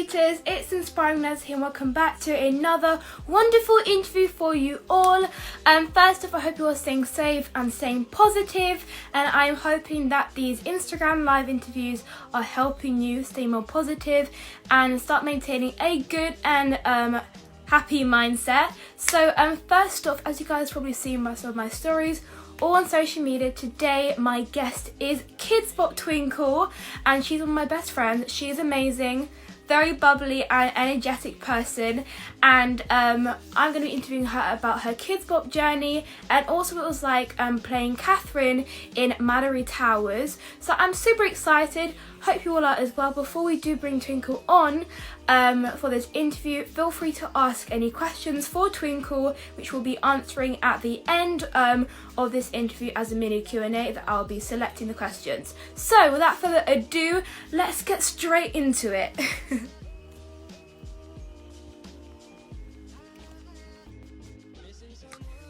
Inspirators, it's Inspiring Vanessa here and welcome back to another wonderful interview for you all. First off, I hope you're all staying safe and staying positive, and I'm hoping that these Instagram live interviews are helping you stay more positive and start maintaining a good and happy mindset. So first off, as you guys probably seen by some of my stories all on social media, today my guest is KidzBop Twinkle, and she's one of my best friends. She's amazing, very bubbly and energetic person, and I'm going to be interviewing her about her KidzBop journey and also what it was like playing Catherine in Mallory Towers. So I'm super excited, hope you all are as well. Before we do bring Twinkle on for this interview, feel free to ask any questions for Twinkle, which we'll be answering at the end of this interview as a mini Q&A that I'll be selecting the questions. So without further ado, let's get straight into it.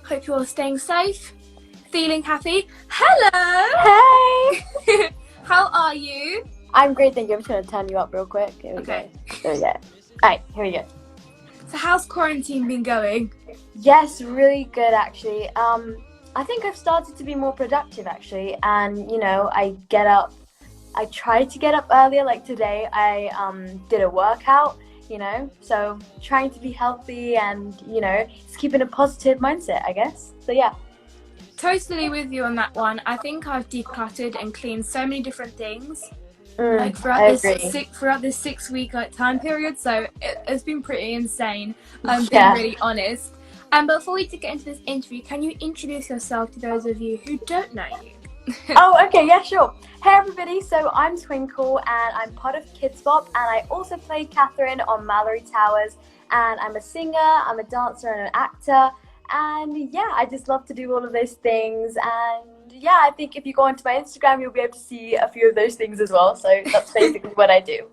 Hope you're all staying safe, feeling happy. Hello! Hey! How are you? I'm great, thank you. I'm just going to turn you up real quick. Here we Okay. go. There we go. Alright, here we go. So how's quarantine been going? Yes, really good actually. I think I've started to be more productive actually, and you know, I try to get up earlier. Like today I did a workout, you know, so trying to be healthy and, you know, just keeping a positive mindset, I guess. So yeah. Totally with you on that one. I think I've decluttered and cleaned so many different things like throughout this 6 week time period, so it's been pretty insane. Being really honest. And before we get into this interview, can you introduce yourself to those of you who don't know you? Oh, okay, yeah, sure. Hey everybody, so I'm Twinkle and I'm part of KidzBop, and I also play Catherine on Mallory Towers, and I'm a singer, I'm a dancer and an actor, and yeah, I just love to do all of those things. And yeah, I think if you go onto my Instagram, you'll be able to see a few of those things as well, so that's basically what I do.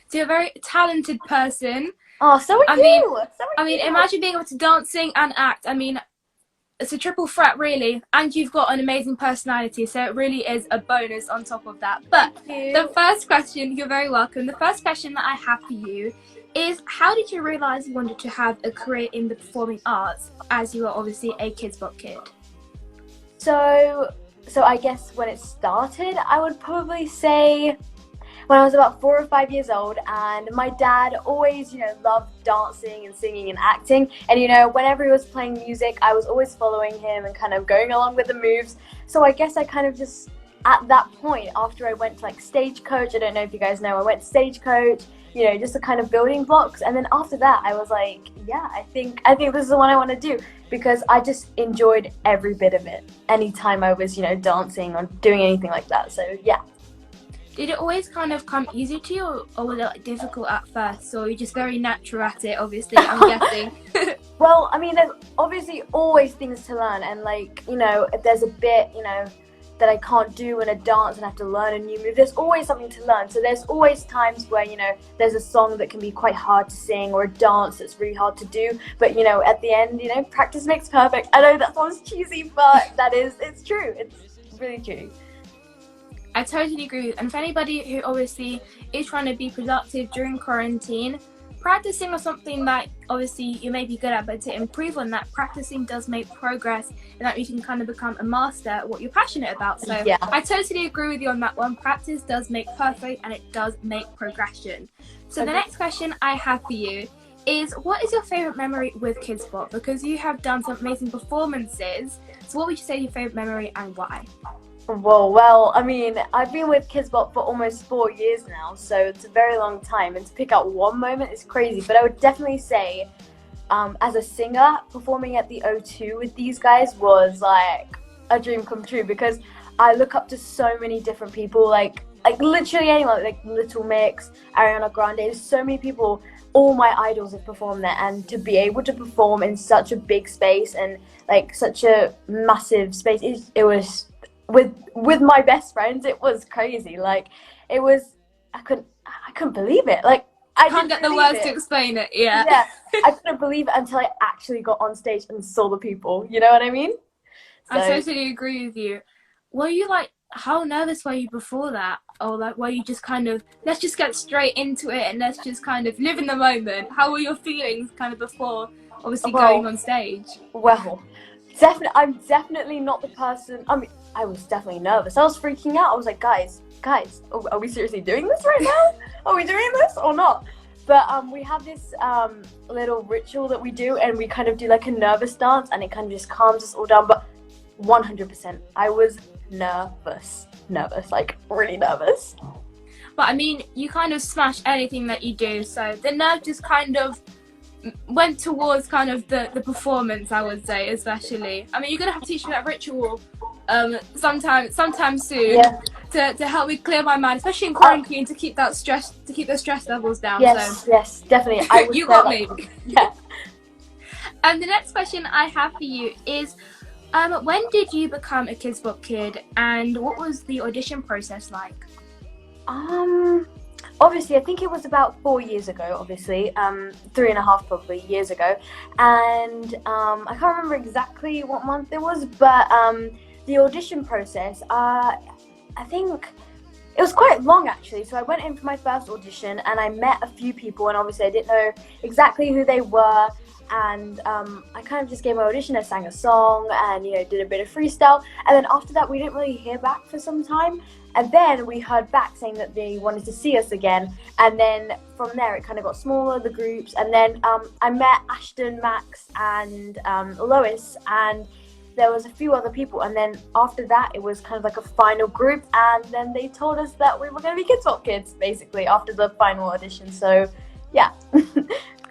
So you're a very talented person. Oh, so are you! I mean, imagine being able to dance, sing and act. I mean, it's a triple threat really, and you've got an amazing personality, so it really is a bonus on top of that. But the first question, you're very welcome, the first question that I have for you is, how did you realise you wanted to have a career in the performing arts, as you are obviously a KidzBop kid? So I guess when it started, I would probably say when I was about 4 or 5 years old, and my dad always, you know, loved dancing and singing and acting, and you know, whenever he was playing music, I was always following him and kind of going along with the moves. So I guess I kind of just, at that point, after I went to like Stagecoach, I don't know if you guys know, I went to Stagecoach, you know, just the kind of building blocks, and then after that I was like, yeah, I think this is the one I want to do, because I just enjoyed every bit of it anytime I was, you know, dancing or doing anything like that. So yeah. Did it always kind of come easy to you, or was it like difficult at first, or are you just very natural at it, obviously, I'm guessing? Well, I mean, there's obviously always things to learn, and like, you know, if there's a bit, you know, that I can't do in a dance and I have to learn a new move, there's always something to learn. So there's always times where, you know, there's a song that can be quite hard to sing or a dance that's really hard to do, but you know, at the end, you know, practice makes perfect. I know that sounds cheesy, but it's true. It's really true. I totally agree. And for anybody who obviously is trying to be productive during quarantine, practicing or something that obviously you may be good at, but to improve on that, practicing does make progress, and that you can kind of become a master at what you're passionate about. So yeah. I totally agree with you on that one. Practice does make perfect, and it does make progression. So the next question I have for you is, what is your favourite memory with KidzBop? Because you have done some amazing performances. So what would you say your favourite memory and why? Whoa, well, I mean, I've been with KidzBop for almost 4 years now, so it's a very long time, and to pick out one moment is crazy, but I would definitely say, as a singer, performing at the O2 with these guys was like a dream come true, because I look up to so many different people, like literally anyone, like Little Mix, Ariana Grande, there's so many people. All my idols have performed there, and to be able to perform in such a big space and like such a massive space, it was with my best friends, it was crazy. Like, it was, I couldn't believe it. Like, I can't get the words to explain it. Yeah, I couldn't believe it until I actually got on stage and saw the people. You know what I mean? So, I totally agree with you. Were you like how nervous were you before that? Or like, were you just kind of, let's just get straight into it and let's just kind of live in the moment? How were your feelings kind of before obviously going Well, on stage? well, definitely, I'm definitely not the person. I mean, I was definitely nervous. I was freaking out. I was like, guys, are we seriously doing this right now? Are we doing this or not? But we have this little ritual that we do, and we kind of do like a nervous dance, and it kind of just calms us all down. But 100%, I was nervous, like really nervous. But I mean, you kind of smash anything that you do, so the nerve just kind of went towards kind of the performance, I would say, especially. I mean, you're gonna have to teach me that ritual sometime soon. Yeah. To help me clear my mind, especially in quarantine, to keep the stress levels down. Yes, so. yes, definitely. I You got me. Yeah. And the next question I have for you is, when did you become a KidzBop kid, and what was the audition process like? Obviously, I think it was about 4 years ago. Obviously, 3.5 probably years ago, and I can't remember exactly what month it was, but the audition process, I think it was quite long actually. So I went in for my first audition and I met a few people, and obviously I didn't know exactly who they were. And I kind of just gave my audition. I sang a song and did a bit of freestyle. And then after that, we didn't really hear back for some time. And then we heard back saying that they wanted to see us again. And then from there, it kind of got smaller, the groups. And then I met Ashton, Max, and Lois, and there was a few other people, and then after that it was kind of like a final group, and then they told us that we were going to be KidzBop kids basically after the final audition. So yeah.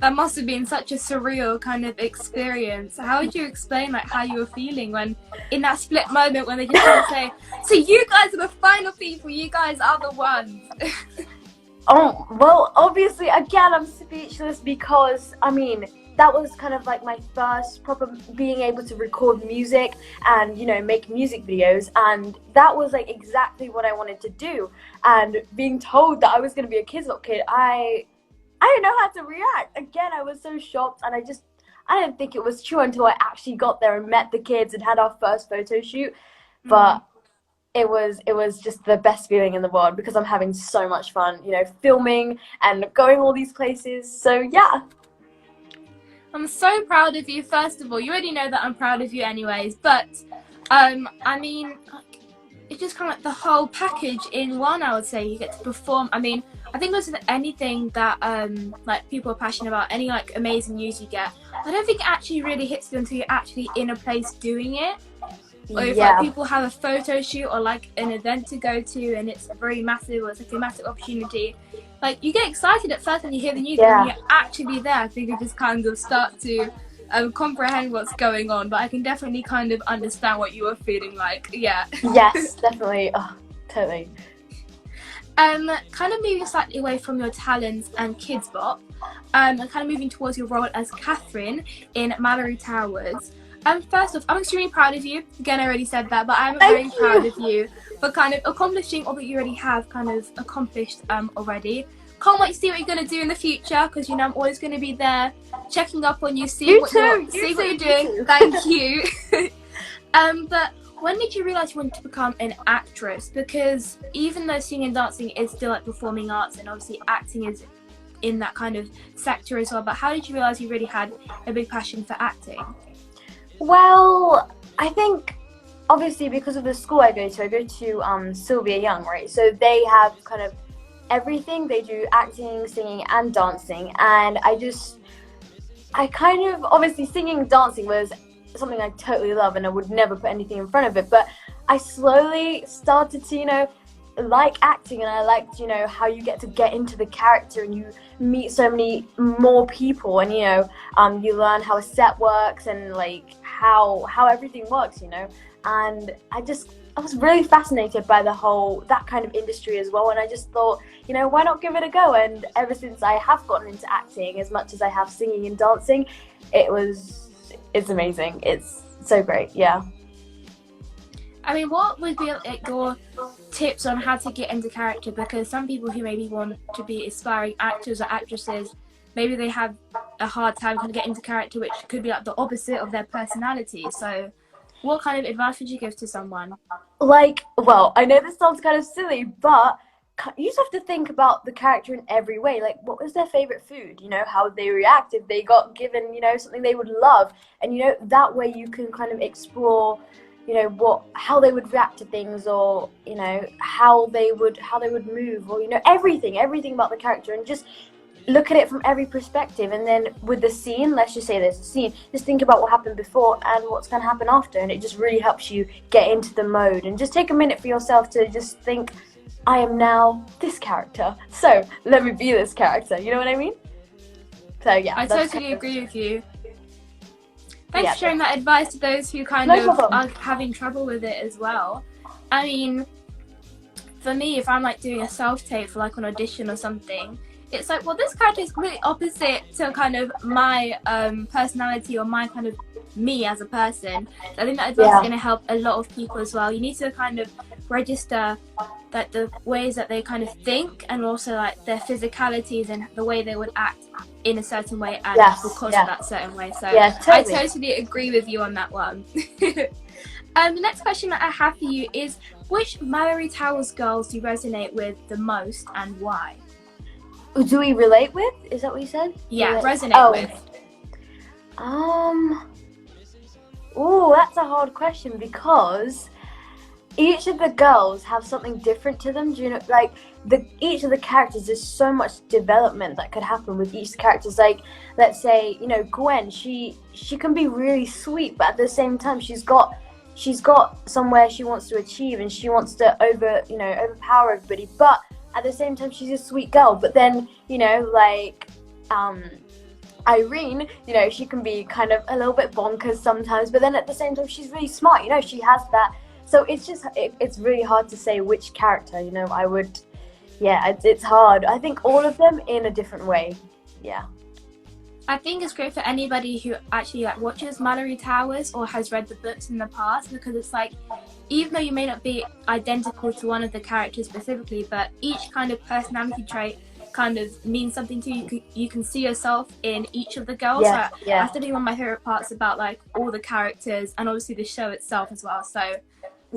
That must have been such a surreal kind of experience. How would you explain like how you were feeling when in that split moment when they just kind of say, so you guys are the final people, you guys are the ones? Oh, well, obviously again I'm speechless, because I mean that was kind of like my first proper being able to record music and make music videos, and that was like exactly what I wanted to do. And being told that I was going to be a KidzBop kid, I didn't know how to react. Again, I was so shocked, and I didn't think it was true until I actually got there and met the kids and had our first photo shoot. But it was just the best feeling in the world, because I'm having so much fun, filming and going all these places. So yeah. I'm so proud of you. First of all, you already know that I'm proud of you anyways, but I mean, it's just kind of like the whole package in one, I would say. You get to perform. I mean, I think there's anything that like people are passionate about, any like amazing news you get, I don't think it actually really hits you until you're actually in a place doing it. Or if like people have a photo shoot or like an event to go to and it's very massive, or it's like a massive opportunity, like you get excited at first when you hear the news, but when you're actually there, I think you just kind of start to comprehend what's going on. But I can definitely kind of understand what you were feeling like. Yeah. Yes, definitely. Oh, totally. Kind of moving slightly away from your talents and KidzBop, and kind of moving towards your role as Catherine in Mallory Towers. First off, I'm extremely proud of you. Again, I already said that, but I'm very proud of you for kind of accomplishing all that you already have kind of accomplished already. Can't wait to see what you're going to do in the future, because I'm always going to be there checking up on you, see what you're doing. Thank you. But when did you realise you wanted to become an actress? Because even though singing and dancing is still like performing arts, and obviously acting is in that kind of sector as well, but how did you realise you really had a big passion for acting? Well, I think obviously because of the school I go to Sylvia Young, right? So they have kind of everything. They do acting, singing and dancing, and I kind of, obviously singing and dancing was something I totally love and I would never put anything in front of it, but I slowly started to like acting, and I liked how you get into the character and you meet so many more people, and you learn how a set works and like how everything works, and I was really fascinated by that kind of industry as well, and I just thought, why not give it a go? And ever since I have gotten into acting as much as I have singing and dancing, it's amazing. It's so great. Yeah. I mean, what would be like your tips on how to get into character? Because some people who maybe want to be aspiring actors or actresses, maybe they have a hard time kind of getting into character, which could be like the opposite of their personality. So What kind of advice would you give to someone? Like, well, I know this sounds kind of silly, but you just have to think about the character in every way. Like, what was their favorite food? You know, how would they react if they got given, you know, something they would love? And, you know, that way you can kind of explore, you know, how they would react to things, or, you know, how they would move, or, you know, everything about the character, and just look at it from every perspective. And then with the scene, let's just say there's a scene, just think about what happened before and what's going to happen after, and it just really helps you get into the mode. And just take a minute for yourself to just think, I am now this character, so let me be this character, you know what I mean? So yeah, I totally agree with you. Thanks for sharing that advice to those who kind of are having trouble with it as well. I mean, for me, if I'm like doing a self-tape for like an audition or something, it's like, well, this character is completely opposite to kind of my personality, or my kind of me as a person. So I think that advice is going to help a lot of people as well. You need to kind of register that the ways that they kind of think, and also like their physicalities and the way they would act in a certain way, and because of that certain way. So I totally agree with you on that one. The next question that I have for you is, which Mallory Towers girls do you resonate with the most, and why? Do we relate with? Is that what you said? Yeah, resonate with. Oh, that's a hard question, because each of the girls have something different to them. Do you know, like, each of the characters, there's so much development that could happen with each of the characters. Like, let's say, you know, Gwen, she can be really sweet, but at the same time she's got somewhere she wants to achieve, and she wants to overpower everybody, but at the same time she's a sweet girl. But then, you know, like Irene, you know, she can be kind of a little bit bonkers sometimes, but then at the same time she's really smart, you know, she has that. So it's just, it's really hard to say which character, you know, it's hard. I think all of them in a different way. Yeah. I think it's great for anybody who actually like watches Mallory Towers or has read the books in the past, because it's like, even though you may not be identical to one of the characters specifically, but each kind of personality trait kind of means something to you. You can see yourself in each of the girls. That's definitely one of my favorite parts about like all the characters, and obviously the show itself as well. So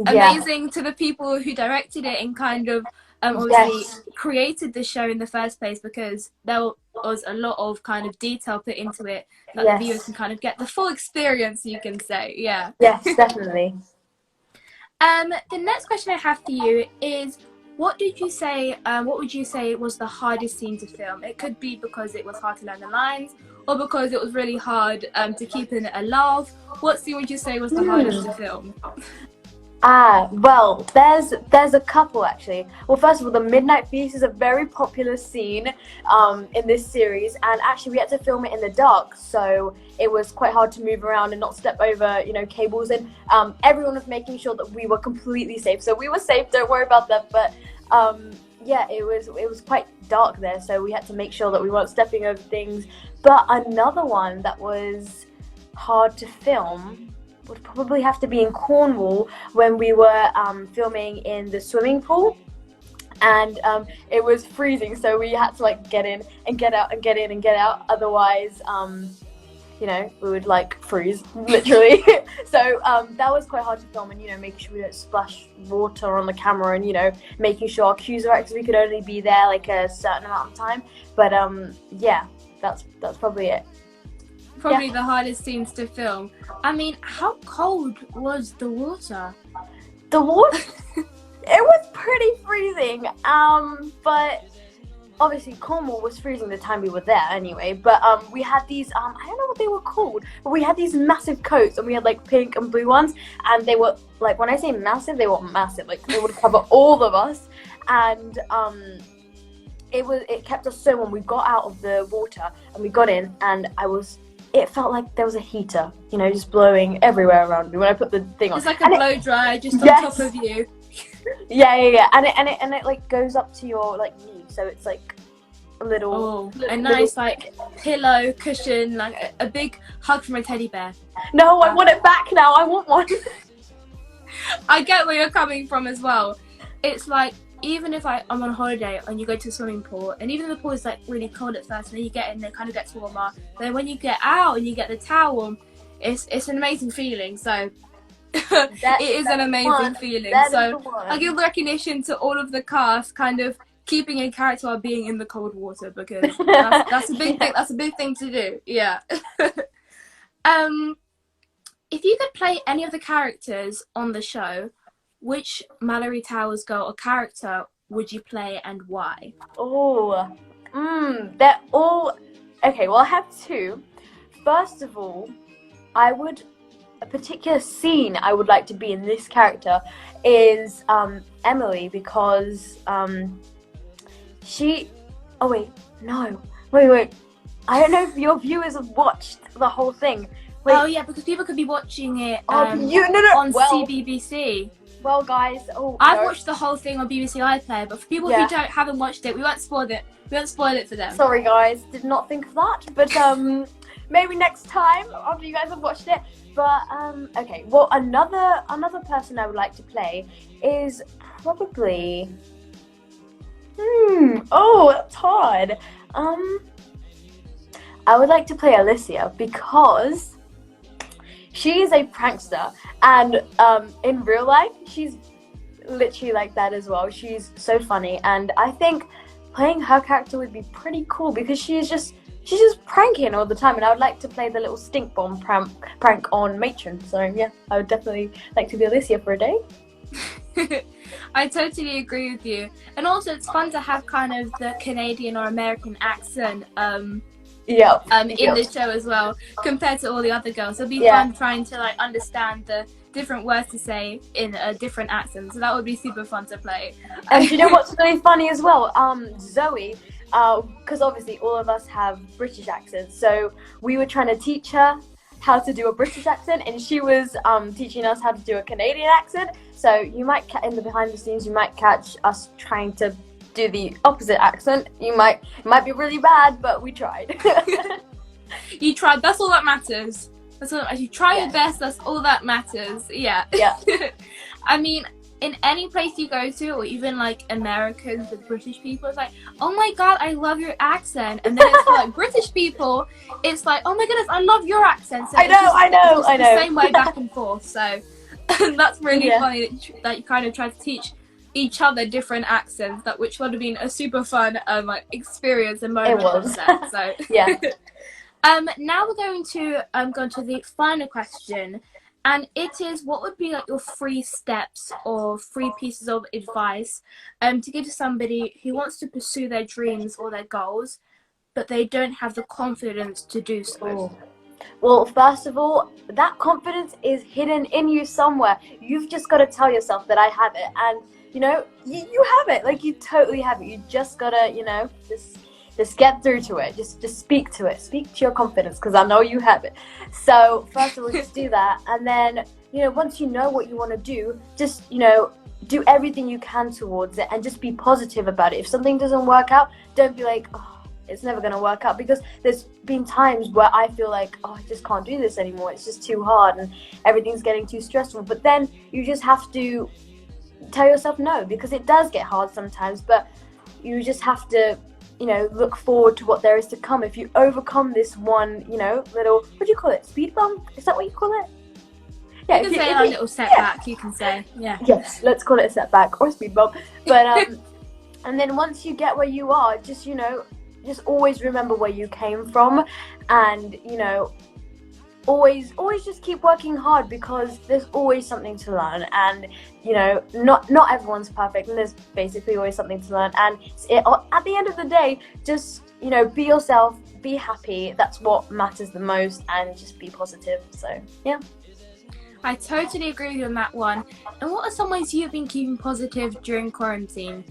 amazing to the people who directed it and kind of obviously created the show in the first place, because there was a lot of kind of detail put into it that the viewers can kind of get the full experience, you can say. Yes, definitely. The next question I have for you is, what would you say was the hardest scene to film? It could be because it was hard to learn the lines, or because it was really hard to keep in a laugh. What scene would you say was the hardest to film? Well, there's a couple actually. Well, first of all, the Midnight Feast is a very popular scene in this series, and actually we had to film it in the dark, so it was quite hard to move around and not step over, you know, cables, and everyone was making sure that we were completely safe. So we were safe, don't worry about that. But it was quite dark there, so we had to make sure that we weren't stepping over things. But another one that was hard to film would probably have to be in Cornwall, when we were filming in the swimming pool, and it was freezing, so we had to like get in and get out and get in and get out, otherwise you know, we would like freeze literally. So that was quite hard to film, and you know, making sure we don't splash water on the camera, and you know, making sure our cues are right, because we could only be there like a certain amount of time. But that's probably it. Probably the hardest scenes to film. I mean, how cold was the water? The water? It was pretty freezing. But obviously Cornwall was freezing the time we were there anyway. But we had these, I don't know what they were called, but we had these massive coats, and we had like pink and blue ones, and they were like, when I say massive, they were massive. Like they would cover all of us, and it kept us so warm. We got out of the water and we got in, and it felt like there was a heater, you know, just blowing everywhere around me when I put the thing on. It's like a blow dryer just on top of you. Yeah. And it like goes up to your like knee, so it's like a little nice like pillow cushion, like a big hug from a teddy bear. No, I want it back now. I want one. I get where you're coming from as well. It's like, even if I'm on holiday and you go to a swimming pool, and even though the pool is like really cold at first, and then you get in, it kind of gets warmer. But then when you get out and you get the towel, it's an amazing feeling. So It is an amazing feeling. So I give recognition to all of the cast, kind of keeping a character while being in the cold water, because that's a big thing. That's a big thing to do. Yeah. If you could play any of the characters on the show, which Mallory Towers girl or character would you play and why? Oh, they're all okay. Well, I have two. First of all, a particular scene I would like to be in this character is Emily, because she. Oh wait, no, wait. I don't know if your viewers have watched the whole thing. Wait. Oh yeah, because people could be watching it on CBBC. Well, guys, I've watched the whole thing on BBC iPlayer, but for people who haven't watched it, we won't spoil it. We won't spoil it for them. Sorry, guys, did not think of that, but maybe next time after you guys have watched it. But okay, well, another person I would like to play is probably. Oh, that's hard. I would like to play Alicia because she is a prankster, and in real life, she's literally like that as well. She's so funny, and I think playing her character would be pretty cool because she's just pranking all the time, and I would like to play the little stink bomb prank on Matron. So yeah, I would definitely like to be Alicia for a day. I totally agree with you, and also it's fun to have kind of the Canadian or American accent. In the show as well, compared to all the other girls. It'll be fun trying to like understand the different words to say in a different accent. So that would be super fun to play. And you know what's really funny as well? Zoe, because obviously all of us have British accents, so we were trying to teach her how to do a British accent, and she was teaching us how to do a Canadian accent. So you might in the behind the scenes, you might catch us trying to do the opposite accent. It might be really bad, but we tried. You tried. That's all that matters. You try your best. That's all that matters. Yeah. I mean, in any place you go to, or even like Americans with British people, it's like, oh my god, I love your accent. And then it's for like British people, it's like, oh my goodness, I love your accent. So I know. The same way back and forth. So that's really funny that you kind of try to teach each other different accents, which would have been a super fun experience and moment. It was. So yeah. Now we're going to go into the final question, and it is, what would be like your 3 steps or 3 pieces of advice to give to somebody who wants to pursue their dreams or their goals, but they don't have the confidence to do so? Ooh. Well, first of all, that confidence is hidden in you somewhere. You've just got to tell yourself that I have it, and you know, you have it. Like, you totally have it. You just gotta, just get through to it. Just speak to it. Speak to your confidence, because I know you have it. So first of all, just do that, and then once you know what you want to do, just do everything you can towards it, and just be positive about it. If something doesn't work out, don't be like, oh, it's never gonna work out, because there's been times where I feel like, oh, I just can't do this anymore. It's just too hard, and everything's getting too stressful. But then you just have to tell yourself no, because it does get hard sometimes, but you just have to look forward to what there is to come. If you overcome this one little, what do you call it, speed bump, is that what you call it? Yeah, you can say a little setback. You can say, yes, let's call it a setback or speed bump. But and then once you get where you are, just just always remember where you came from, and always just keep working hard, because there's always something to learn, and not everyone's perfect, and there's basically always something to learn. And at the end of the day, just be yourself, be happy. That's what matters the most, and just be positive. So yeah, I totally agree with you on that one. And what are some ways you've been keeping positive during quarantine?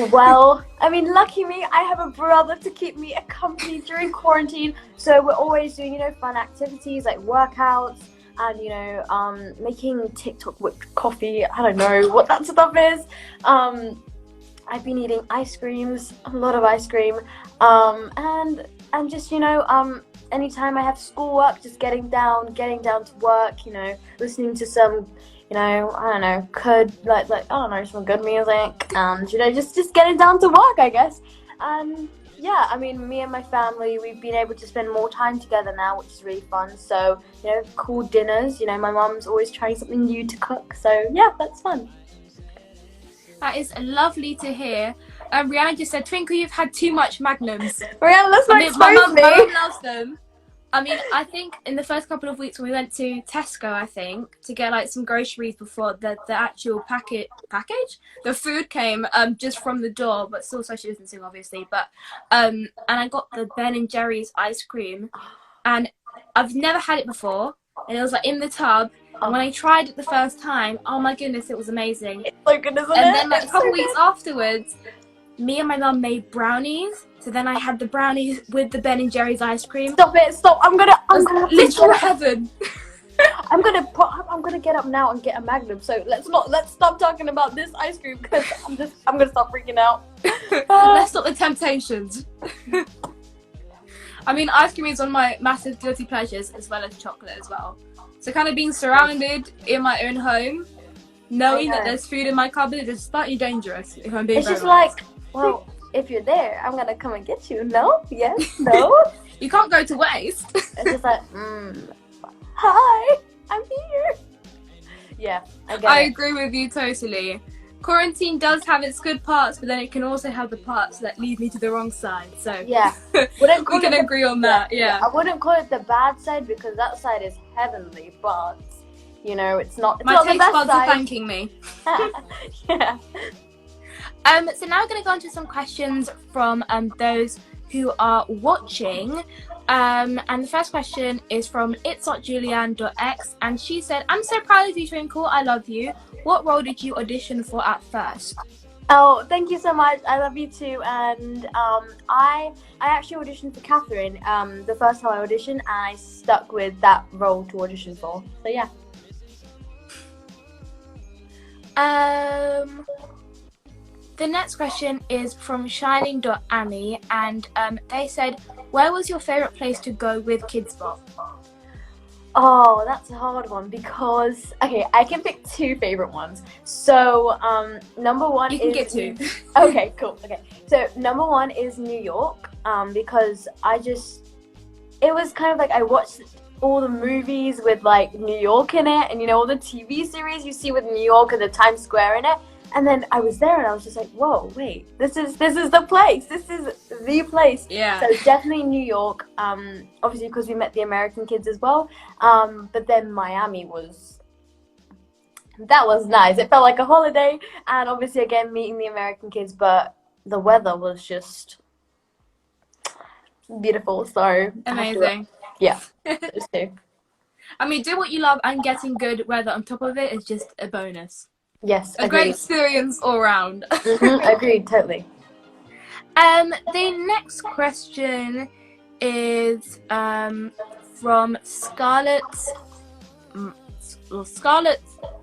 Well, I mean, lucky me, I have a brother to keep me accompanied during quarantine. So we're always doing, fun activities like workouts and, making TikTok whipped coffee. I don't know what that stuff is. I've been eating ice creams, a lot of ice cream. And just, anytime I have schoolwork, just getting down to work, listening to some I don't know, some good music, and just getting down to work, I guess. And yeah, I mean, me and my family, we've been able to spend more time together now, which is really fun. So, cool dinners. My mum's always trying something new to cook. So, yeah, that's fun. That is lovely to hear. Rihanna just said, Twinkle, you've had too much Magnums. Rihanna, let's not expose me. My mum loves them. I mean, I think in the first couple of weeks when we went to Tesco, I think, to get like some groceries before the actual package, the food came just from the door, but still social distancing, obviously. But and I got the Ben and Jerry's ice cream, and I've never had it before, and it was like in the tub. And when I tried it the first time, oh my goodness, it was amazing. It's so good, isn't it? And then like a couple weeks afterwards, me and my mum made brownies. So then I had the brownies with the Ben and Jerry's ice cream. Stop it! Stop! I'm gonna literal heaven. I'm gonna get up now and get a Magnum. So let's stop talking about this ice cream because I'm gonna start freaking out. Let's stop the temptations. I mean, ice cream is one of my massive guilty pleasures, as well as chocolate as well. So kind of being surrounded in my own home, knowing that there's food in my cupboard is slightly dangerous. If I'm being it's very just honest. like, well, if you're there, I'm gonna come and get you. No? Yes? No? You can't go to waste. It's just like, hi, I'm here. Yeah, I agree with you totally. Quarantine does have its good parts, but then it can also have the parts that lead me to the wrong side. So yeah, we can agree on that. Yeah, I wouldn't call it the bad side because that side is heavenly, but it's not. It's my not taste the best buds side. are thanking me. Yeah. So now we're going to go on to some questions from those who are watching. And the first question is from it's.julianne.x, and she said, I'm so proud of you, Twinkle. I love you. What role did you audition for at first? Oh, thank you so much. I love you too. And I actually auditioned for Catherine the first time I auditioned, and I stuck with that role to audition for. So yeah. The next question is from shining.amy, and they said, where was your favourite place to go with KidzBop? Oh, that's a hard one because, okay, I can pick two favourite ones. So, number one is... You can get two. Okay, cool. Okay, so number one is New York because it was kind of like I watched all the movies with like New York in it, and all the TV series you see with New York and the Times Square in it. And then I was there and I was just like, whoa, wait, this is the place. This is the place. Yeah. So definitely New York, obviously because we met the American kids as well. But then Miami was nice. It felt like a holiday. And obviously, again, meeting the American kids, but the weather was just beautiful. So amazing. Yeah, those two. I mean, do what you love, and getting good weather on top of it is just a bonus. Yes, a great experience all round. Agreed, totally. The next question is from Scarlett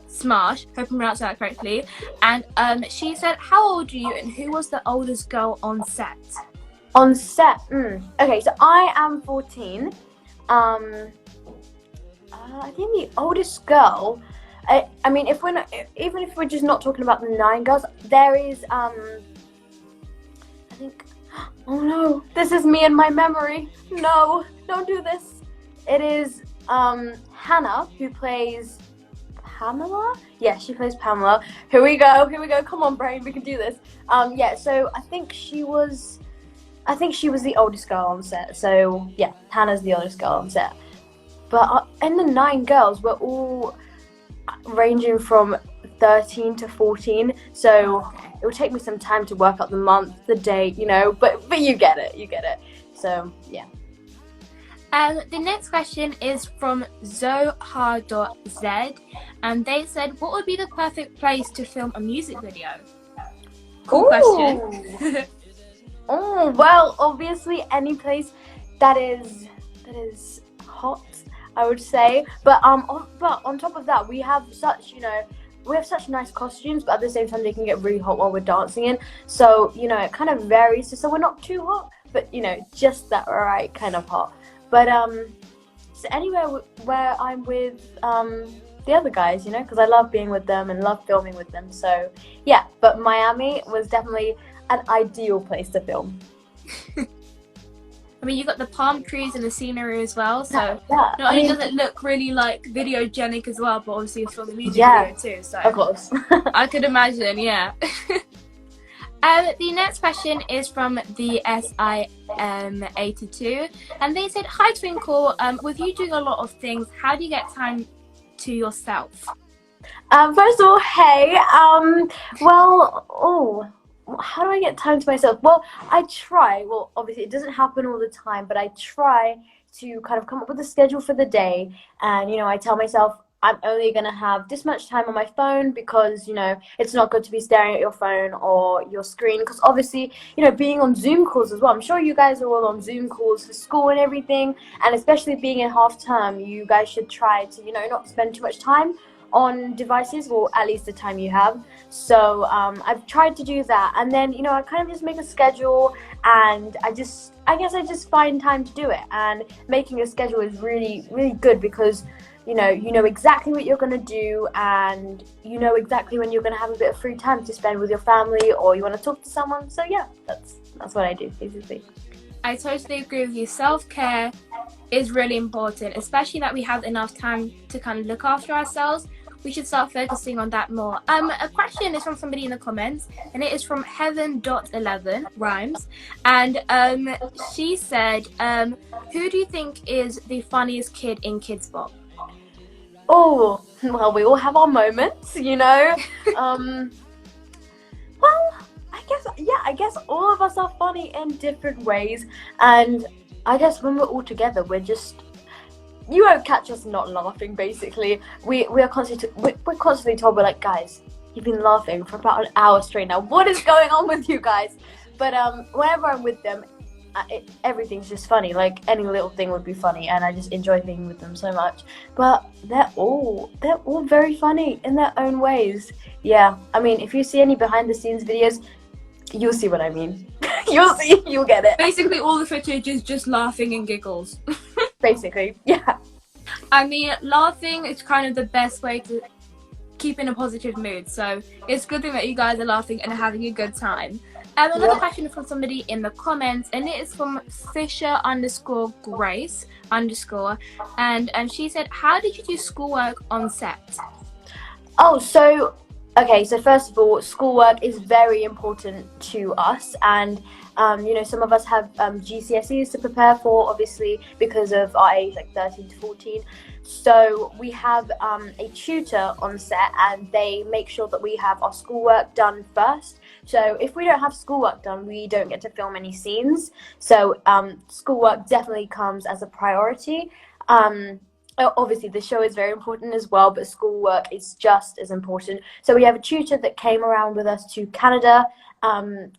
Smash, hope I'm pronouncing that correctly, and she said, how old are you and who was the oldest girl on set? On set? Okay, so I am 14. I think the oldest girl, I mean, even if we're just not talking about the 9 girls, there is, I think, oh no, this is me and my memory. No, don't do this. It is Hannah, who plays Pamela? Yeah, she plays Pamela. Here we go. Come on, brain, we can do this. Yeah, so I think she was the oldest girl on set. So yeah, Hannah's the oldest girl on set. But in the 9 girls, we're all ranging from 13 to 14. So it would take me some time to work out the month, the date, but you get it. So yeah. The next question is from Zohar.z, and they said, what would be the perfect place to film a music video? Cool question. Oh, well, obviously any place that is hot, I would say. But on top of that, we have such nice costumes, but at the same time they can get really hot while we're dancing in. So, it kind of varies. So we're not too hot, but just that right kind of hot. But so anywhere where I'm with the other guys, because I love being with them and love filming with them. So yeah, but Miami was definitely an ideal place to film. I mean, you got the palm trees and the scenery as well, so Yeah. not only does it look really like videogenic as well, but obviously it's from the music Yeah, video too, so of course. I could imagine, yeah. The next question is from the SIM82, and they said, "Hi Twinkle, with you doing a lot of things, how do you get time to yourself?" First of all, hey. How do I get time to myself? Well, I try. Well, obviously, it doesn't happen all the time, but I try to kind of come up with a schedule for the day. And, I tell myself I'm only going to have this much time on my phone because, it's not good to be staring at your phone or your screen. Because obviously, being on Zoom calls as well. I'm sure you guys are all on Zoom calls for school and everything. And especially being in half term, you guys should try to, not spend too much time on devices, or at least the time you have. So I've tried to do that, and then I kind of just make a schedule, and I guess I just find time to do it. And making a schedule is really, really good because you know exactly what you're going to do, and you know exactly when you're going to have a bit of free time to spend with your family, or you want to talk to someone. So yeah, that's what I do basically. I totally agree with you. Self-care is really important, especially that we have enough time to kind of look after ourselves. We should start focusing on that more. A question is from somebody in the comments, and it is from Heaven.11 rhymes, and she said, "Who do you think is the funniest kid in KidzBop?" Oh, well, we all have our moments, Well, I guess all of us are funny in different ways, and I guess when we're all together, you won't catch us not laughing. Basically, we're constantly told, we're like, guys, you've been laughing for about an hour straight now. What is going on with you guys? But whenever I'm with them, everything's just funny. Like any little thing would be funny, and I just enjoy being with them so much. But they're all very funny in their own ways. Yeah, I mean, if you see any behind the scenes videos, you'll see what I mean. You'll get it. Basically, all the footage is just laughing and giggles. Basically, yeah. I mean, laughing is kind of the best way to keep in a positive mood. So it's good that you guys are laughing and having a good time. Another question from somebody in the comments, and it is from Fisher_Grace_, and she said, "How did you do schoolwork on set?" Oh, so first of all, schoolwork is very important to us, and some of us have GCSEs to prepare for, obviously, because of our age, like 13 to 14. So we have a tutor on set, and they make sure that we have our schoolwork done first. So if we don't have schoolwork done, we don't get to film any scenes. So schoolwork definitely comes as a priority. Obviously, the show is very important as well, but schoolwork is just as important. So we have a tutor that came around with us to Canada, and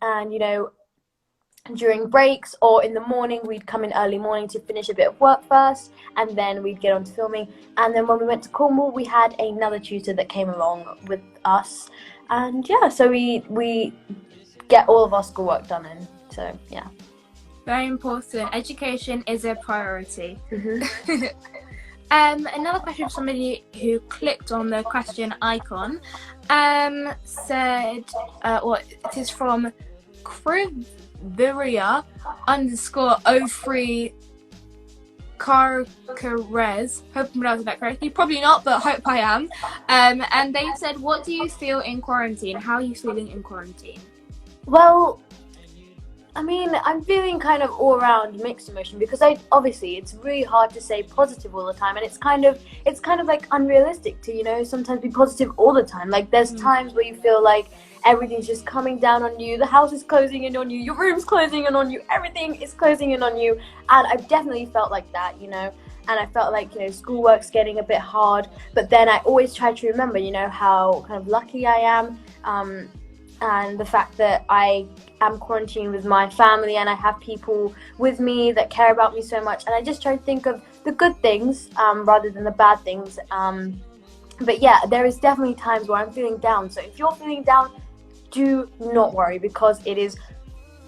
during breaks or in the morning, we'd come in early morning to finish a bit of work first, and then we'd get on to filming. And then when we went to Cornwall, we had another tutor that came along with us, and yeah, so we get all of our schoolwork done in. So yeah, very important. Education is a priority. Mm-hmm. Another question from somebody who clicked on the question icon said, it is from Kriviria_03 Carcares. Hope I'm pronouncing that correctly. Probably not, but hope I am. And they said, "What do you feel in quarantine? How are you feeling in quarantine?" Well, I mean, I'm feeling kind of all around mixed emotion because obviously it's really hard to stay positive all the time, and it's kind of like unrealistic to sometimes be positive all the time. Like there's times where you feel like everything's just coming down on you, the house is closing in on you, your room's closing in on you, everything is closing in on you, and I've definitely felt like that, and I felt like schoolwork's getting a bit hard, but then I always try to remember how kind of lucky I am, and the fact that I am quarantined with my family and I have people with me that care about me so much, and I just try to think of the good things rather than the bad things. But yeah, there is definitely times where I'm feeling down, so if you're feeling down, do not worry, because it is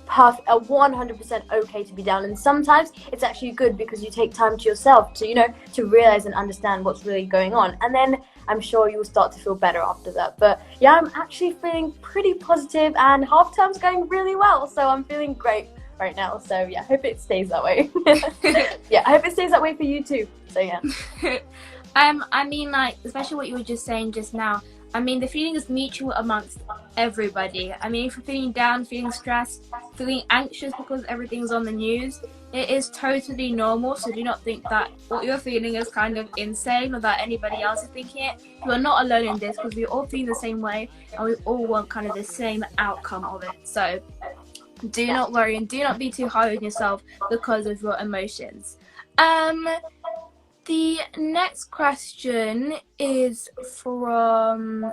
100% okay to be down, and sometimes it's actually good because you take time to yourself to to realize and understand what's really going on, and then I'm sure you'll start to feel better after that. But yeah, I'm actually feeling pretty positive, and half term's going really well, so I'm feeling great. right now. So yeah, I hope it stays that way. Yeah, I hope it stays that way for you too. So yeah. I mean, like, especially what you were just saying just now. I mean, the feeling is mutual amongst everybody. I mean, if you're feeling down, feeling stressed, feeling anxious because everything's on the news, it is totally normal. So do not think that what you're feeling is kind of insane or that anybody else is thinking it. You are not alone in this, because we all feel the same way and we all want kind of the same outcome of it. So do not worry and do not be too hard on yourself because of your emotions. The next question is from,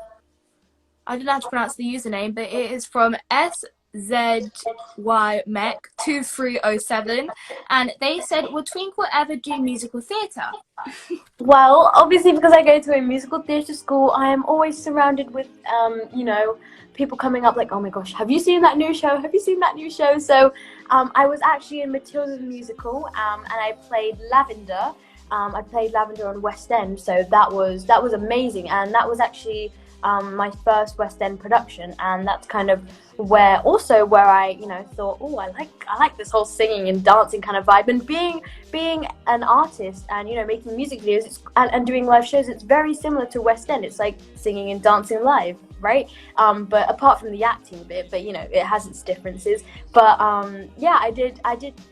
I don't know how to pronounce the username, but it is from SZYMech2307, and they said, will Twinkle ever do musical theatre? Well, obviously, because I go to a musical theatre school, I am always surrounded with, people coming up like, oh my gosh, have you seen that new show? Have you seen that new show? So I was actually in Matilda the musical, and I played Lavender. I played Lavender on West End, so that was amazing, and that was actually my first West End production, and that's kind of where I thought, oh, I like this whole singing and dancing kind of vibe, and being an artist and making music videos and doing live shows. It's very similar to West End. It's like singing and dancing live, right? But apart from the acting bit, but it has its differences. But yeah, I did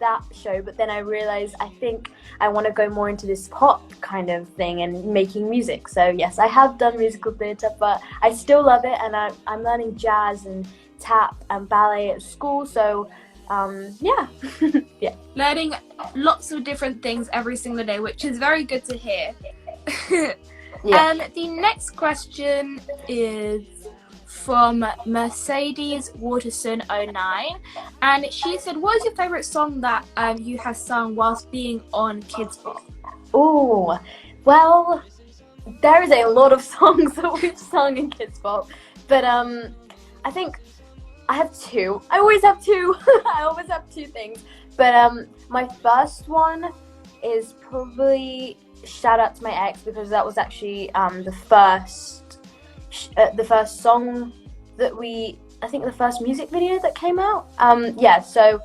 that show, but then I realized I think I want to go more into this pop kind of thing and making music. So yes, I have done musical theatre, but I still love it, and I'm learning jazz and tap and ballet at school. So yeah. Yeah, learning lots of different things every single day, which is very good to hear. Yeah. The next question is from Mercedes Waterson 09, and she said, what is your favorite song that you have sung whilst being on KidzBop? Oh, well, there is a lot of songs that we've sung in KidzBop, but I think I have two. I always have two. I always have two things. But my first one is probably Shout Out to My Ex, because that was actually the first song that I think the first music video that came out. Yeah, so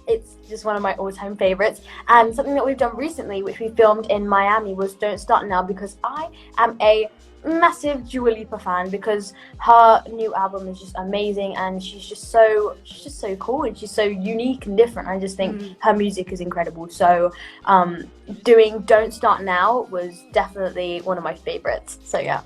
it's just one of my all-time favorites. And something that we've done recently, which we filmed in Miami, was Don't Start Now, because I am a massive Dua Lipa fan, because her new album is just amazing, and she's just so cool, and she's so unique and different. I just think her music is incredible. So doing Don't Start Now was definitely one of my favorites. So yeah.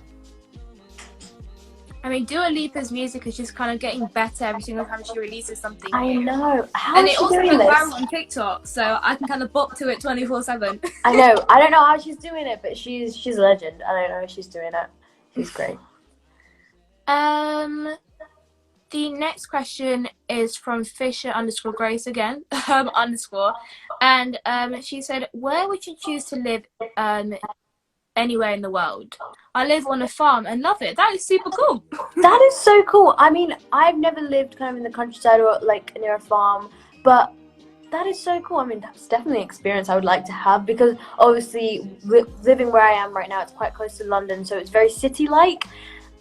I mean, Dua Lipa's music is just kind of getting better every single time she releases something I new. know. How and is it she also doing goes this? viral on TikTok, so I can kind of bop to it 24/7. I know. I don't know how she's doing it, but she's a legend. I don't know how she's doing it. She's great. The next question is from Fisher_Grace again, _ and she said, where would you choose to live anywhere in the world? I live on a farm and love it. That is super cool. That is so cool. I mean, I've never lived kind of in the countryside or like near a farm, but that is so cool. I mean, that's definitely an experience I would like to have, because obviously living where I am right now, it's quite close to London, so it's very city-like.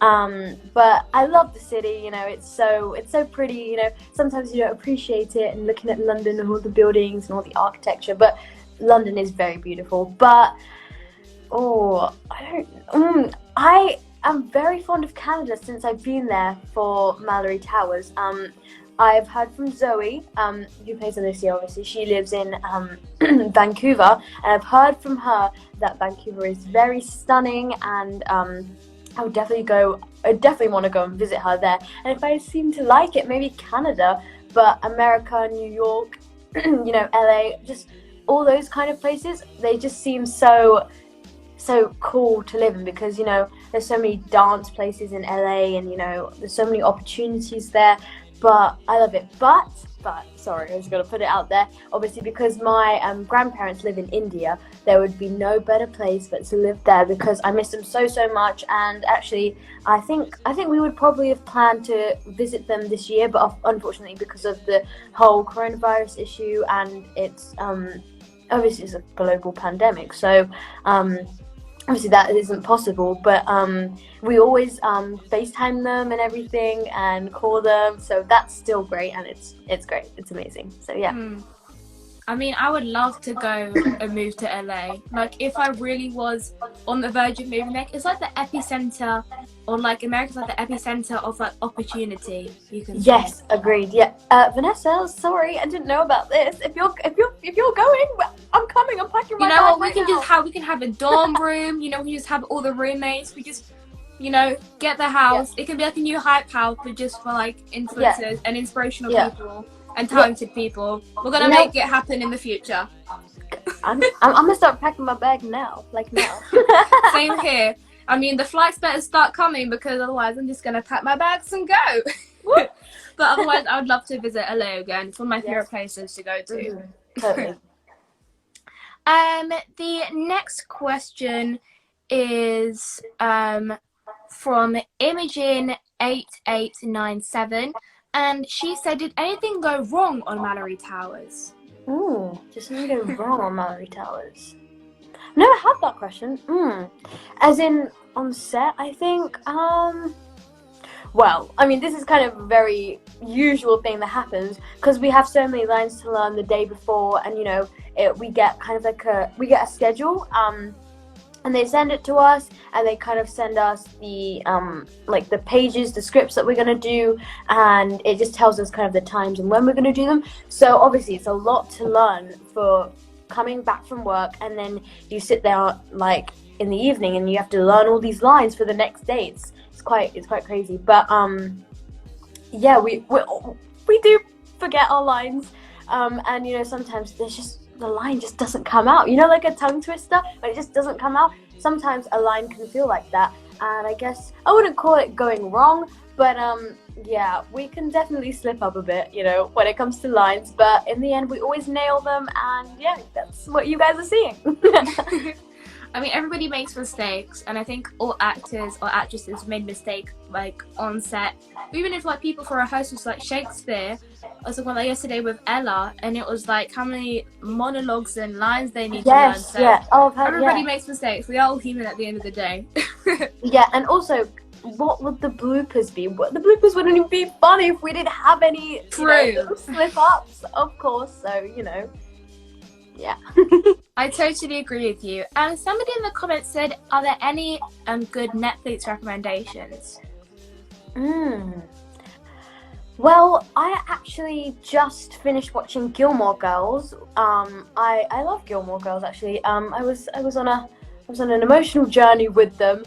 But I love the city, it's so pretty, sometimes you don't appreciate it, and looking at London and all the buildings and all the architecture, but London is very beautiful. But I am very fond of Canada since I've been there for Mallory Towers. I've heard from Zoe, who plays Alicia, obviously. She lives in Vancouver, and I've heard from her that Vancouver is very stunning, and I would definitely want to go and visit her there. And if I seem to like it, maybe Canada, but America, New York, LA, just all those kind of places, they just seem so cool to live in, because there's so many dance places in LA, and there's so many opportunities there. But I love it. But sorry, I was going to put it out there. Obviously, because my grandparents live in India, there would be no better place but to live there, because I miss them so much. And actually, I think we would probably have planned to visit them this year, but unfortunately, because of the whole coronavirus issue, and it's obviously it's a global pandemic, so obviously that isn't possible, but we always FaceTime them and everything and call them, so that's still great, and it's great, it's amazing. So yeah. I mean, I would love to go and move to LA. Like, if I really was on the verge of moving there, it's like the epicenter, or like America's like the epicenter of like opportunity. You can say. Yes, agreed. Yeah, Vanessa, sorry, I didn't know about this. If you're going, I'm coming. I'm packing my You know bag what? right We can have a dorm room. You know, we just have all the roommates. We just, you know, get the house. Yeah. It can be like a new hype house, but just for like influencers and inspirational people and talented people. We're gonna make it happen in the future. I'm gonna start packing my bag now, like now. Same here. I mean, the flights better start coming, because otherwise I'm just gonna pack my bags and go. But otherwise, I would love to visit LA again. It's one of my favorite places to go to. Mm-hmm. Totally. The next question is from Imogen8897, and she said, "Did anything go wrong on Mallory Towers?" Ooh, just something go wrong on Mallory Towers. Never had that question. As in on set, I think. Well, I mean, this is kind of a very usual thing that happens, because we have so many lines to learn the day before, and you know, we get kind of like a schedule, and they send it to us, and they kind of send us the like the pages, the scripts that we're gonna do, and it just tells us kind of the times and when we're gonna do them. So obviously, it's a lot to learn for coming back from work, and then you sit there like in the evening, and you have to learn all these lines for the next day. It's quite crazy, but yeah, we do forget our lines, and you know, sometimes there's just the line just doesn't come out, you know, like a tongue twister, but it just doesn't come out. Sometimes a line can feel like that, and I guess I wouldn't call it going wrong, but yeah, we can definitely slip up a bit, you know, when it comes to lines, but in the end we always nail them, and yeah, that's what you guys are seeing. I mean, everybody makes mistakes, and I think all actors or actresses made mistakes like on set. Even if like people for rehearsals, like Shakespeare, I was talking about that yesterday with Ella, and it was like how many monologues and lines they need to learn. So everybody makes mistakes. We are all human at the end of the day. Yeah, and also, what would the bloopers be? The bloopers wouldn't even be funny if we didn't have any slip ups, of course. So you know. Yeah. I totally agree with you. Somebody in the comments said, are there any good Netflix recommendations? Well, I actually just finished watching Gilmore Girls. I love Gilmore Girls actually. I was on an emotional journey with them.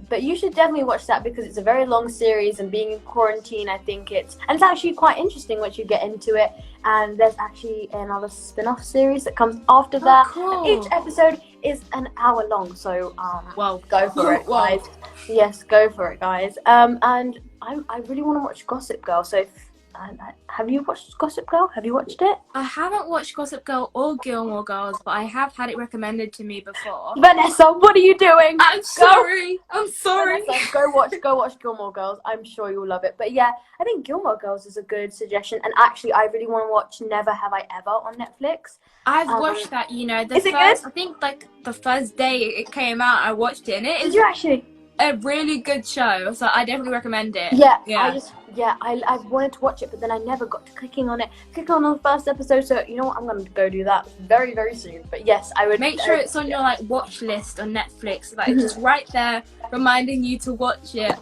But you should definitely watch that, because it's a very long series, and being in quarantine, I think it's actually quite interesting once you get into it. And there's actually another spin-off series that comes after that. Cool. And each episode is an hour long, so go for it, guys. Yes, go for it, guys. And I really want to watch Gossip Girl. So have you watched Gossip Girl? Have you watched it? I haven't watched Gossip Girl or Gilmore Girls, but I have had it recommended to me before. Vanessa, what are you doing? I'm sorry. Vanessa, go watch Gilmore Girls. I'm sure you'll love it. But yeah, I think Gilmore Girls is a good suggestion. And actually, I really want to watch Never Have I Ever on Netflix. I've watched that, you know. Is it good? I think like the first day it came out, I watched it, and it is. Did you actually? A really good show, so I definitely recommend it. Yeah. I wanted to watch it, but then I never got to clicking on the first episode. So you know what, I'm gonna go do that very, very soon. But yes, I would make sure it's on your like watch list on Netflix, like it's just right there reminding you to watch it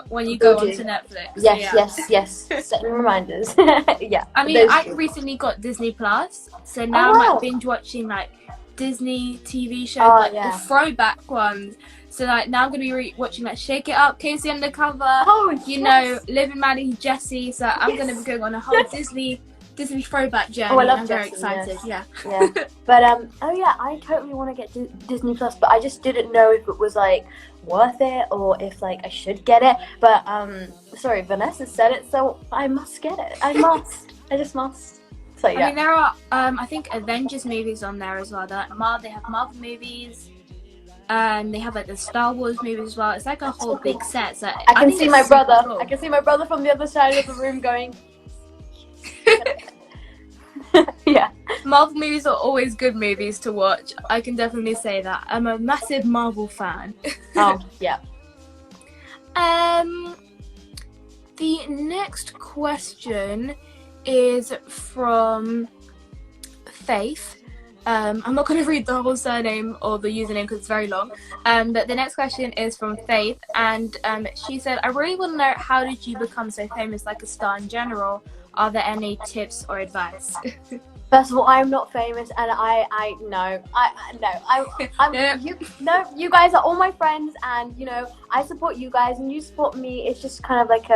when you go onto Netflix. Yes. Setting reminders. Yeah. I mean, I recently got Disney Plus, so now I'm like binge watching like Disney TV shows, the throwback ones. So like now I'm gonna be watching like Shake It Up, Casey Undercover, know, Living Maddie, Jessie. So I'm gonna be going on a whole Disney throwback journey. Oh, I love I'm Jessie, very excited. Yeah. But I totally want to get Disney Plus, but I just didn't know if it was like worth it or if like I should get it. But sorry, Vanessa said it, so I must get it. I just must. So yeah. I mean, there are I think Avengers movies on there as well. They have Marvel movies. They have like the Star Wars movies as well. It's like a whole big set. So I can see my brother. Cool. I can see my brother from the other side of the room going. Yeah. Marvel movies are always good movies to watch. I can definitely say that. I'm a massive Marvel fan. Oh, yeah. The next question is from Faith. I'm not going to read the whole surname or the username because it's very long. But the next question is from Faith, and she said, I really want to know, how did you become so famous, like a star in general? Are there any tips or advice? First of all, I'm not famous, and you guys are all my friends, and I support you guys, and you support me. It's just kind of like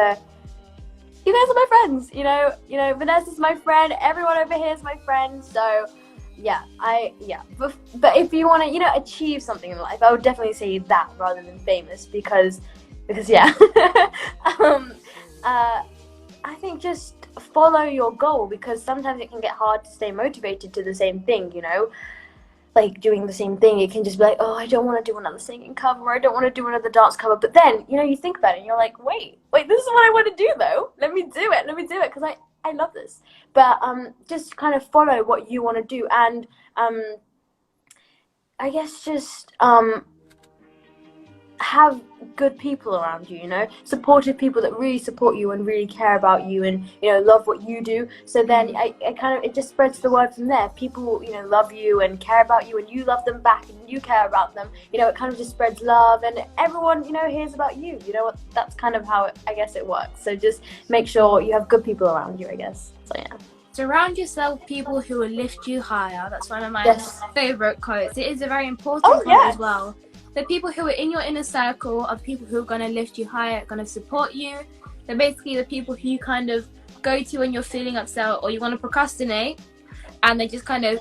you guys are my friends, Vanessa's my friend, everyone over here is my friend, so yeah, but if you want to, achieve something in life, I would definitely say that rather than famous, because yeah. I think just follow your goal, because sometimes it can get hard to stay motivated to the same thing, like doing the same thing. It can just be like, oh, I don't want to do another singing cover, I don't want to do another dance cover, but then you think about it and you're like, wait, this is what I want to do though, let me do it because I love this. But just kind of follow what you want to do, and I guess just have good people around you, supportive people that really support you and really care about you and love what you do. So then it just spreads the word from there. People love you and care about you, and you love them back and you care about them. It kind of just spreads love, and everyone hears about you. That's kind of how I guess it works. So just make sure you have good people around you, I guess. So yeah. Surround yourself with people who will lift you higher. That's one of my favorite quotes. It is a very important quote as well. The people who are in your inner circle are people who are going to lift you higher, going to support you. They're basically the people who you kind of go to when you're feeling upset or you want to procrastinate, and they just kind of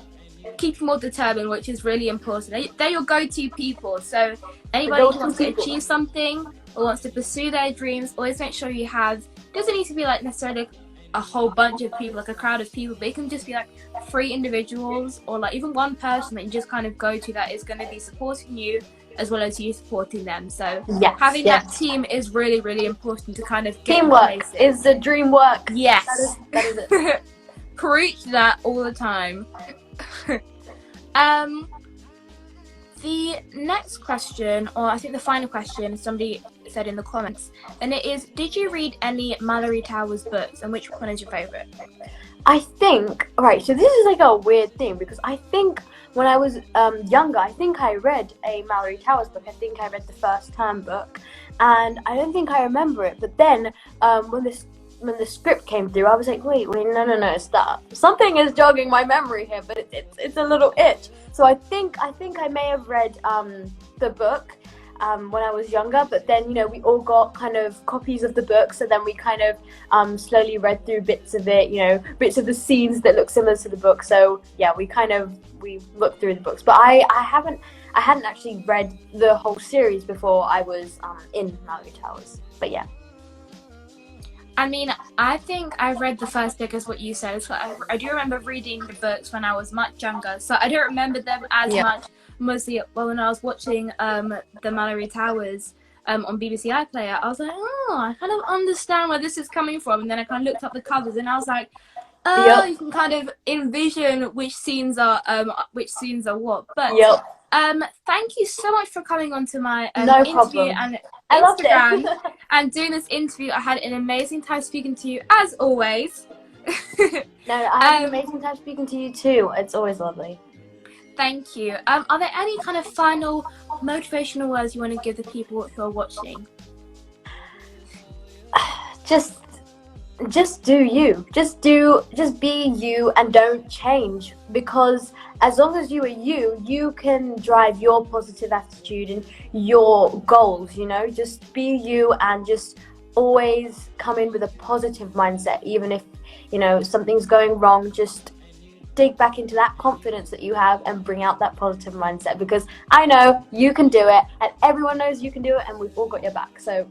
keep you more determined, which is really important. They're your go-to people. So anybody who wants to achieve something or wants to pursue their dreams, always make sure you have, doesn't need to be like necessarily a whole bunch of people, like a crowd of people, but it can just be like 3 individuals or like even one person that you just kind of go to that is going to be supporting you as well as you supporting them. So having that team is really, really important to kind of get teamwork is the dream work. Yes, that is it. Preach that all the time. The next question, or I think the final question, somebody said in the comments, and it is, did you read any Mallory Towers books, and which one is your favourite? I think, right, so this is like a weird thing, because I think when I was younger, I think I read a Mallory Towers book. I think I read the first term book, and I don't think I remember it. But then when the script came through, I was like, wait, no, stop. Something is jogging my memory here, but it's a little itch. So I think I may have read the book when I was younger, but then we all got kind of copies of the book, so then we kind of slowly read through bits of it, bits of the scenes that look similar to the book. So yeah, we looked through the books, but I hadn't actually read the whole series before I was in Mallory Towers. But yeah. I mean, I think I read the first book as what you said. So I do remember reading the books when I was much younger, so I don't remember them as much. Mostly when I was watching the Mallory Towers on BBC iPlayer, I was like, oh, I kind of understand where this is coming from. And then I kind of looked up the covers, and I was like, oh, you can kind of envision which scenes are what. But thank you so much for coming on to my interview and Instagram and doing this interview. I had an amazing time speaking to you, as always. No, I had an amazing time speaking to you too. It's always lovely. Thank you. Are there any kind of final motivational words you want to give the people who are watching? Just do you. Just be you and don't change, because as long as you are you can drive your positive attitude and your goals, just be you and just always come in with a positive mindset. Even if, something's going wrong, just dig back into that confidence that you have and bring out that positive mindset, because I know you can do it and everyone knows you can do it, and we've all got your back. So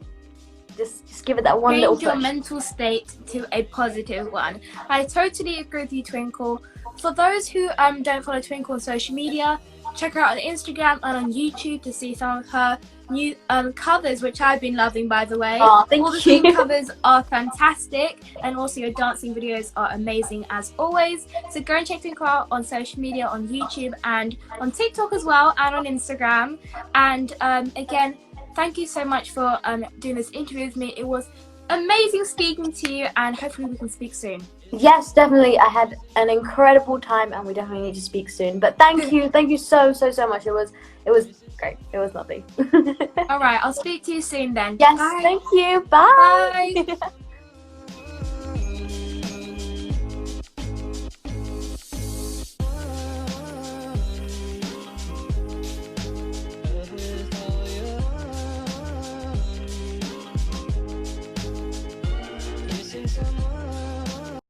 just give it that one little push. Change your mental state to a positive one. I totally agree with you, Twinkle. For those who don't follow Twinkle on social media, check her out on Instagram and on YouTube to see some of her new covers, which I've been loving, by the way. Oh, thank All the you. theme covers are fantastic, and also your dancing videos are amazing as always. So go and check Twinkle out on social media, on YouTube and on TikTok as well, and on Instagram. And again, thank you so much for doing this interview with me. It was amazing speaking to you, and hopefully we can speak soon. Yes, definitely. I had an incredible time, and we definitely need to speak soon. But thank you so much. It was great. It was lovely. All right, I'll speak to you soon then. Yes, Bye. thank you. Bye. Bye.